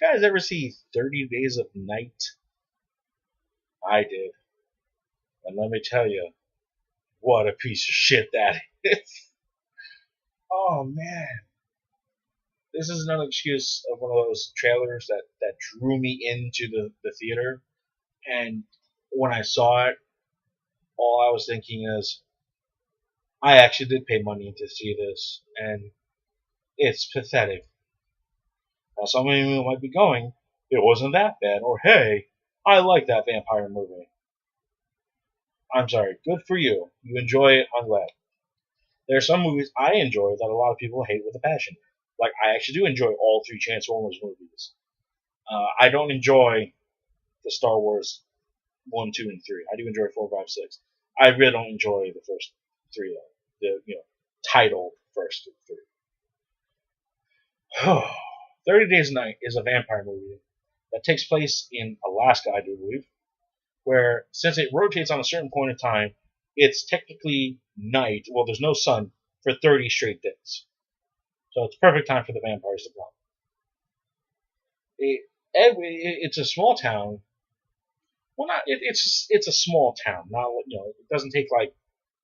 you guys ever see 30 Days of Night? I did. And let me tell you, what a piece of shit that is. Oh, man. This is another excuse of one of those trailers that drew me into the theater. And when I saw it, all I was thinking is, I actually did pay money to see this, and it's pathetic. Now, some of you might be going, it wasn't that bad, or hey, I like that vampire movie. I'm sorry, good for you. You enjoy it, I'm glad. There are some movies I enjoy that a lot of people hate with a passion. Like, I actually do enjoy all three Transformers movies. I don't enjoy the Star Wars 1, 2, and 3. I do enjoy 4, 5, 6. I really don't enjoy the first three, though. The title first three. 30 Days a Night is a vampire movie that takes place in Alaska, I do believe, where since it rotates on a certain point in time, it's technically night. Well, there's no sun for 30 straight days. So it's perfect time for the vampires to come. It's a small town. Well, not it's a small town. Not it doesn't take like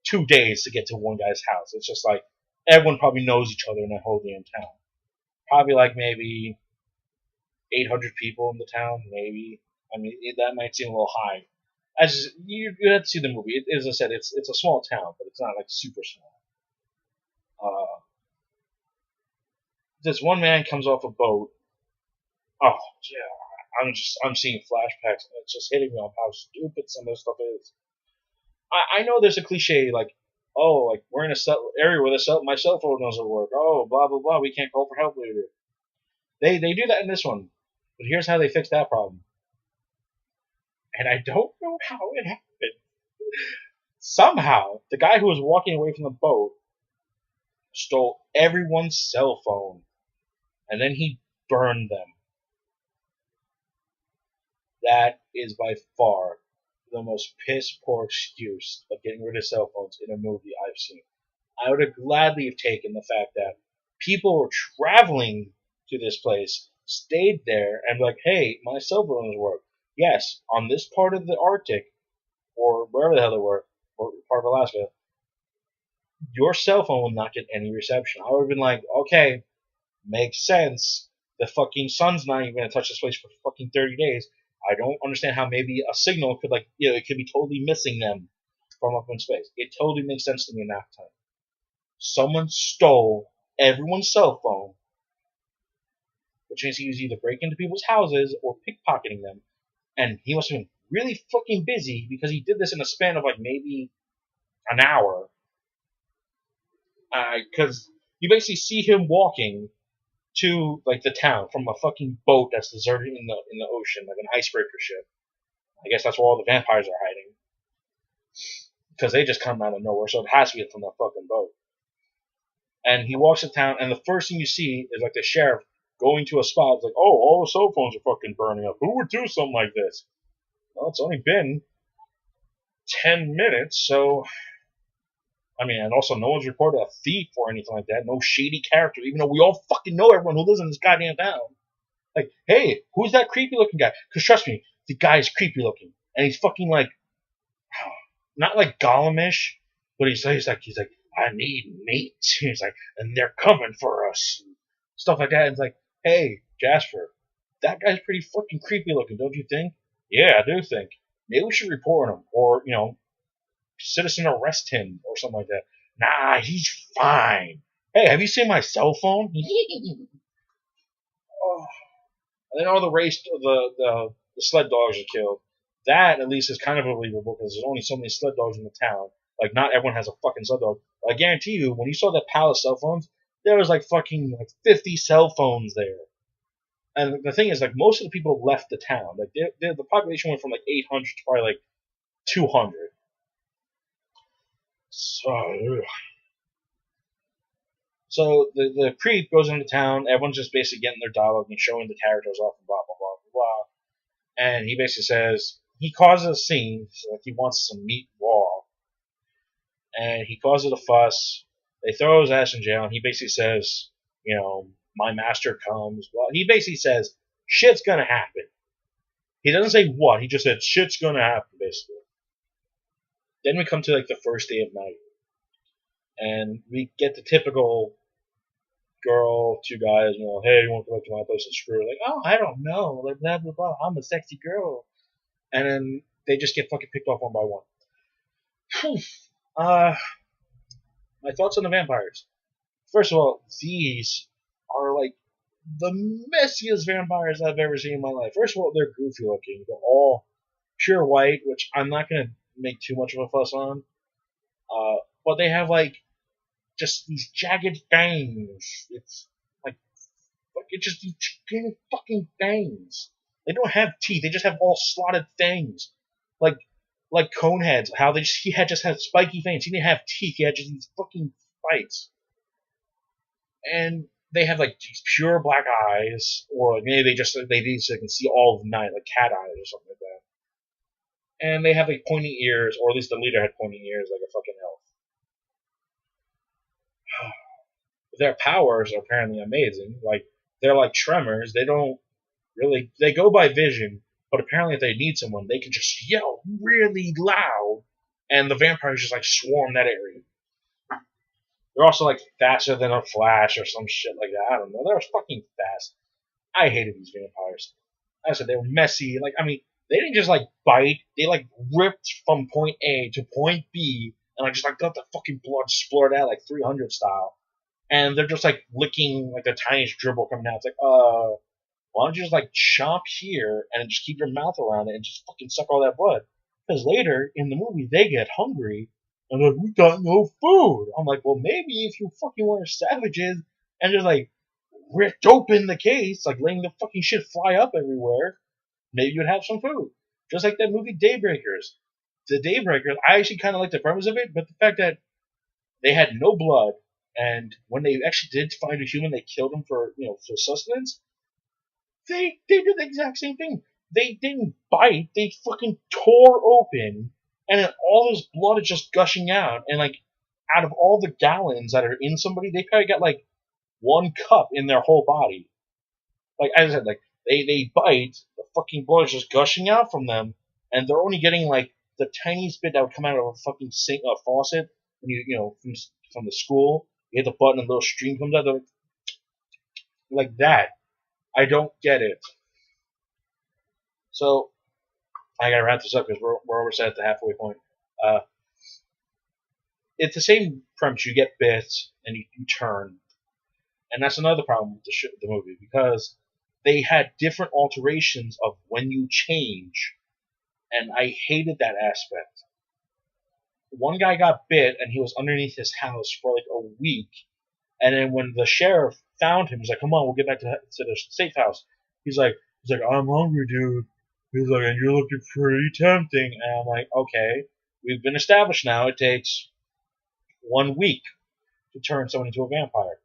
2 days to get to one guy's house. It's just like everyone probably knows each other in that whole damn town. Probably like maybe 800 people in the town, maybe. I mean, that might seem a little high. You have to see the movie. As I said, it's a small town, but it's not like super small. This one man comes off a boat. Oh yeah, I'm seeing flashbacks, and it's just hitting me on how stupid some of this stuff is. I know there's a cliche like, oh, like we're in a area where my cell phone doesn't work. Oh, blah blah blah. We can't call for help later. They do that in this one, but here's how they fix that problem. And I don't know how it happened. Somehow, the guy who was walking away from the boat stole everyone's cell phone, and then he burned them. That is by far the most piss poor excuse of getting rid of cell phones in a movie I've seen. I would have gladly have taken the fact that people were traveling to this place, stayed there, and like, hey, my cell phone doesn't work. Yes, on this part of the Arctic, or wherever the hell they were, or part of Alaska, your cell phone will not get any reception. I would have been like, okay, makes sense. The fucking sun's not even going to touch this place for fucking 30 days. I don't understand how maybe a signal could it could be totally missing them from up in space. It totally makes sense to me in that time. Someone stole everyone's cell phone, which means he was either breaking into people's houses or pickpocketing them. And he must have been really fucking busy because he did this in a span of like maybe an hour. Because you basically see him walking to like the town from a fucking boat that's deserted in the ocean, like an icebreaker ship. I guess that's where all the vampires are hiding. Because they just come out of nowhere, so it has to be from that fucking boat. And he walks to town, and the first thing you see is like the sheriff going to a spot. It's like, oh, all the cell phones are fucking burning up. Who would do something like this? Well, it's only been 10 minutes, so... I mean, and also no one's reported a thief or anything like that. No shady character, even though we all fucking know everyone who lives in this goddamn town. Like, hey, who's that creepy looking guy? Because trust me, the guy is creepy looking. And he's fucking like, not like Gollumish, but he's like, I need meat. He's like, and they're coming for us. Stuff like that. And it's like, hey, Jasper, that guy's pretty fucking creepy looking, don't you think? Yeah, I do think. Maybe we should report him. Or, citizen arrest him or something like that. Nah, he's fine. Hey, have you seen my cell phone? Oh. And then all the sled dogs are killed. That at least is kind of believable because there's only so many sled dogs in the town. Like not everyone has a fucking sled dog. But I guarantee you, when you saw that pile of cell phones, there was like fucking 50 cell phones there. And the thing is, like most of the people left the town. Like the population went from like 800 to probably like 200. So the creep goes into town. Everyone's just basically getting their dialogue and showing the characters off and blah blah blah blah blah. And he basically says he causes a scene. So like he wants some meat raw, and he causes a fuss. They throw his ass in jail, and he basically says, my master comes. Well, he basically says, Shit's gonna happen. He doesn't say what. He just said shit's gonna happen, basically. Then we come to like the first day of night, and we get the typical girl, two guys, hey, you want to come up to my place and screw? Like, oh, I don't know, like blah blah blah. I'm a sexy girl, and then they just get fucking picked off one by one. uh, my thoughts on the vampires. First of all, these are like the messiest vampires I've ever seen in my life. First of all, they're goofy looking. They're all pure white, which I'm not gonna make too much of a fuss on. But they have like just these jagged fangs. It's it's just these gigantic fucking fangs. They don't have teeth. They just have all slotted fangs, like Coneheads. How he just had spiky fangs. He didn't have teeth. He had just these fucking spikes. And they have like these pure black eyes, or like maybe they need so they can see all of the night, like cat eyes or something like that. And they have like pointy ears, or at least the leader had pointy ears, like a fucking elf. Their powers are apparently amazing. Like they're like tremors. They don't really. They go by vision, but apparently if they need someone, they can just yell really loud, and the vampires just like swarm that area. They're also like faster than a flash or some shit like that. I don't know. They're fucking fast. I hated these vampires. I said they were messy. Like I mean, they didn't just like bite. They like ripped from point A to point B, and like just like let the fucking blood splurt out like 300 style. And they're just like licking like the tiniest dribble coming out. It's like, why don't you just like chomp here and just keep your mouth around it and just fucking suck all that blood? Because later in the movie they get hungry and they're like, we got no food. I'm like, well, maybe if you fucking were savages and just like ripped open the case, like letting the fucking shit fly up everywhere, maybe you'd have some food. Just like that movie Daybreakers. The Daybreakers, I actually kind of like the premise of it, but the fact that they had no blood, and when they actually did find a human, they killed him for for sustenance. They did the exact same thing. They didn't bite. They fucking tore open, and then all this blood is just gushing out. And like, out of all the gallons that are in somebody, they probably got like one cup in their whole body. Like as I said, like they bite, the fucking blood is just gushing out from them, and they're only getting like the tiniest bit that would come out of a fucking sink, a faucet when from the school. You hit the button and a little stream comes out. Like that. I don't get it. So I gotta wrap this up because we're almost at the halfway point. It's the same premise. You get bit and you turn, and that's another problem with the movie because they had different alterations of when you change, and I hated that aspect. One guy got bit and he was underneath his house for like a week. And then when the sheriff found him, he's like, "Come on, we'll get back to the safe house." He's like, "I'm hungry, dude." He's like, "And you're looking pretty tempting." And I'm like, "Okay, we've been established now. It takes 1 week to turn someone into a vampire."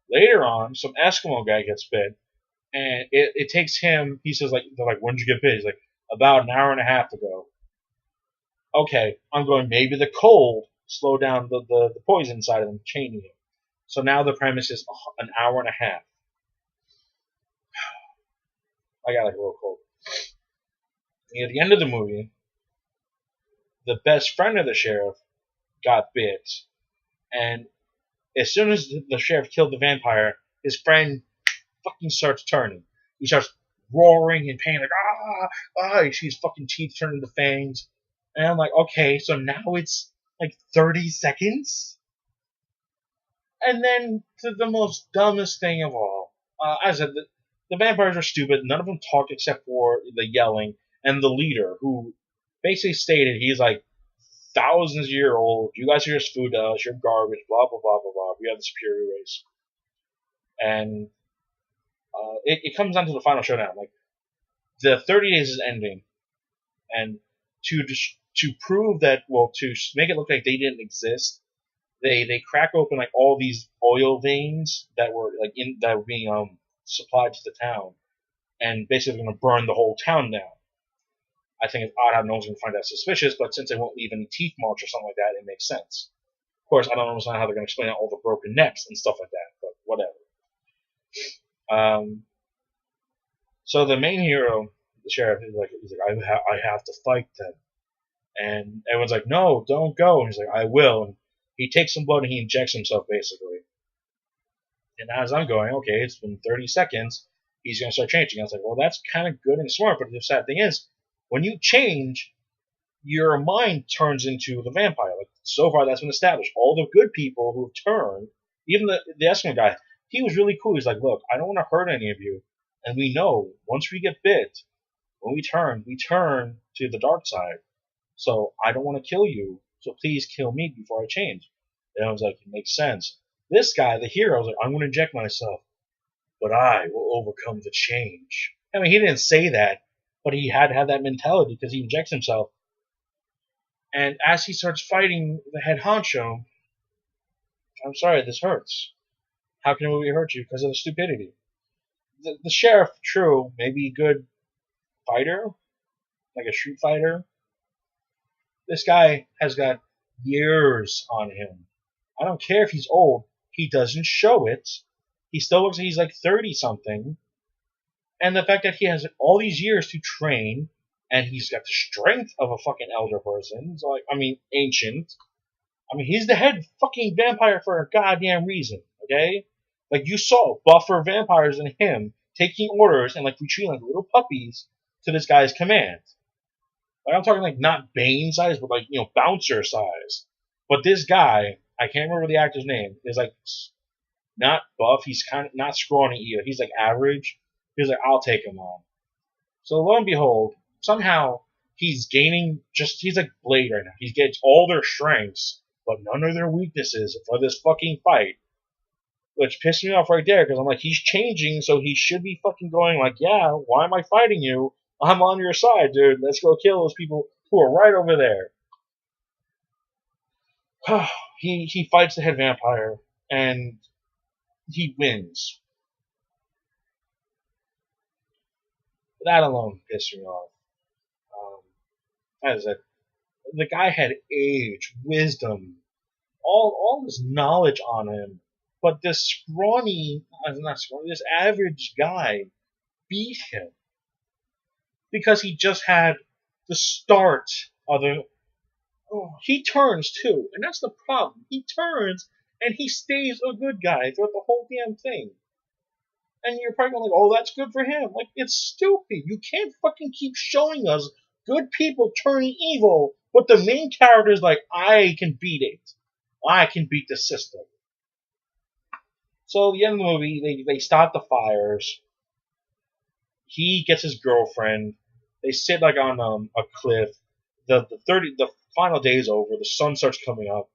Later on, some Eskimo guy gets bit, and it takes him. He says, they're like, "When did you get bit?" He's like, "About an hour and a half ago." Okay, I'm going. Maybe the cold slowed down the poison inside of him, chaining him. So now the premise is an hour and a half. I got like a little cold. At the end of the movie, the best friend of the sheriff got bit, and as soon as the sheriff killed the vampire, his friend fucking starts turning. He starts roaring in pain, like he sees fucking teeth turn into fangs, and I'm like, okay, so now it's like 30 seconds. And then to the most dumbest thing of all, as I said, the vampires are stupid. None of them talk except for the yelling, and the leader, who basically stated he's like thousands of years old. You guys are just food to us. You're garbage. Blah blah blah blah blah. We have the superior race, and it comes down to the final showdown. Like the 30 days is ending, and to prove that, well, to make it look like they didn't exist, they crack open like all these oil veins that were being supplied to the town, and basically going to burn the whole town down. I think it's odd how no one's going to find that suspicious, but since they won't leave any teeth marks or something like that, it makes sense. Of course, I don't understand how they're going to explain out all the broken necks and stuff like that, but whatever. So the main hero, the sheriff, he's like I have to fight them, and everyone's like, no, don't go. And he's like, I will. And he takes some blood and he injects himself basically. And as I'm going, okay, it's been 30 seconds. He's gonna start changing. I was like, well, that's kind of good and smart. But the sad thing is, when you change, your mind turns into the vampire. Like so far, that's been established. All the good people who've turned, even the Eskimo guy, he was really cool. He's like, look, I don't want to hurt any of you, and we know once we get bit, when we turn to the dark side. So I don't want to kill you. So please kill me before I change. And I was like, it makes sense. This guy, the hero, was like, I'm going to inject myself, but I will overcome the change. I mean, he didn't say that, but he had to have that mentality because he injects himself. And as he starts fighting the head honcho, I'm sorry, this hurts. How can a movie hurt you? Because of the stupidity. The sheriff, true, maybe a good fighter, like a street fighter. This guy has got years on him. I don't care if he's old. He doesn't show it. He still looks like he's like 30 something. And the fact that he has all these years to train, and he's got the strength of a fucking elder person. It's like, I mean, ancient. I mean, he's the head fucking vampire for a goddamn reason, okay? Like, you saw buffer vampires in him taking orders and, like, retreating like little puppies to this guy's command. Like, I'm talking, like, not Bane size, but, like, you know, bouncer size. But this guy, I can't remember the actor's name, is, like, not buff. He's kind of not scrawny either. He's, like, average. He's like, I'll take him on. So, lo and behold, somehow he's gaining he's like Blade right now. He gets all their strengths, but none of their weaknesses for this fucking fight. Which pissed me off right there, because I'm like, he's changing, so he should be fucking going like, yeah, why am I fighting you? I'm on your side, dude. Let's go kill those people who are right over there. he fights the head vampire, and he wins. That alone pissed me off. As I said, the guy had age, wisdom, all this knowledge on him, but this this average guy beat him because he just had the start of the. Oh, he turns too, and that's the problem. He turns and he stays a good guy throughout the whole damn thing. And you're probably like, oh, that's good for him. Like, it's stupid. You can't fucking keep showing us good people turning evil, but the main character is like, I can beat it. I can beat the system. So at the end of the movie, they stop the fires. He gets his girlfriend. They sit like on a cliff. The final day is over. The sun starts coming up,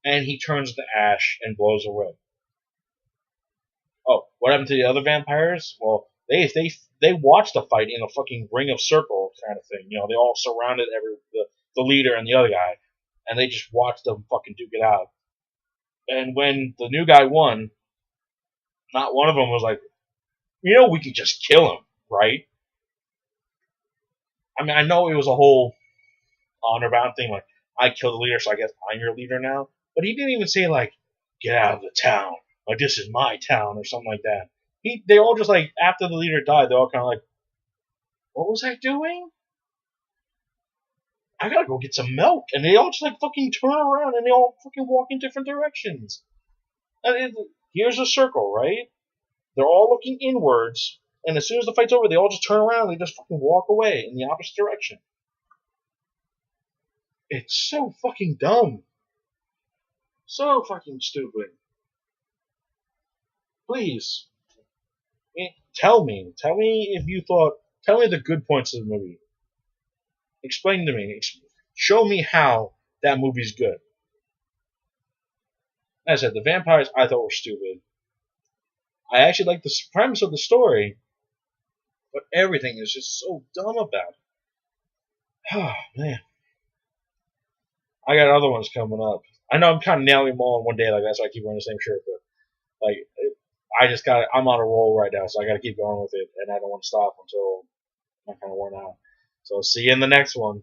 and he turns to ash and blows away. Oh, what happened to the other vampires? Well, they watched the fight in a fucking ring of circle kind of thing. You know, they all surrounded the leader and the other guy, and they just watched them fucking duke it out. And when the new guy won, not one of them was like, you know, we could just kill him, right? I mean, I know it was a whole honor bound thing, like, I killed the leader, so I guess I'm your leader now. But he didn't even say, like, get out of the town. Like, this is my town, or something like that. They all just, like, after the leader died, they all kind of like, what was I doing? I gotta go get some milk. And they all just, like, fucking turn around and they all fucking walk in different directions. And here's a circle, right? They're all looking inwards, and as soon as the fight's over, they all just turn around and they just fucking walk away in the opposite direction. It's so fucking dumb. So fucking stupid. Please, tell me if you thought, tell me the good points of the movie. Explain to me, show me how that movie's good. As I said, the vampires I thought were stupid. I actually like the premise of the story, but everything is just so dumb about it. Oh, man. I got other ones coming up. I know I'm kind of nailing them all in one day, like that's why I keep wearing the same shirt, but like I'm on a roll right now, so I got to keep going with it, and I don't want to stop until I'm kind of worn out. So see you in the next one.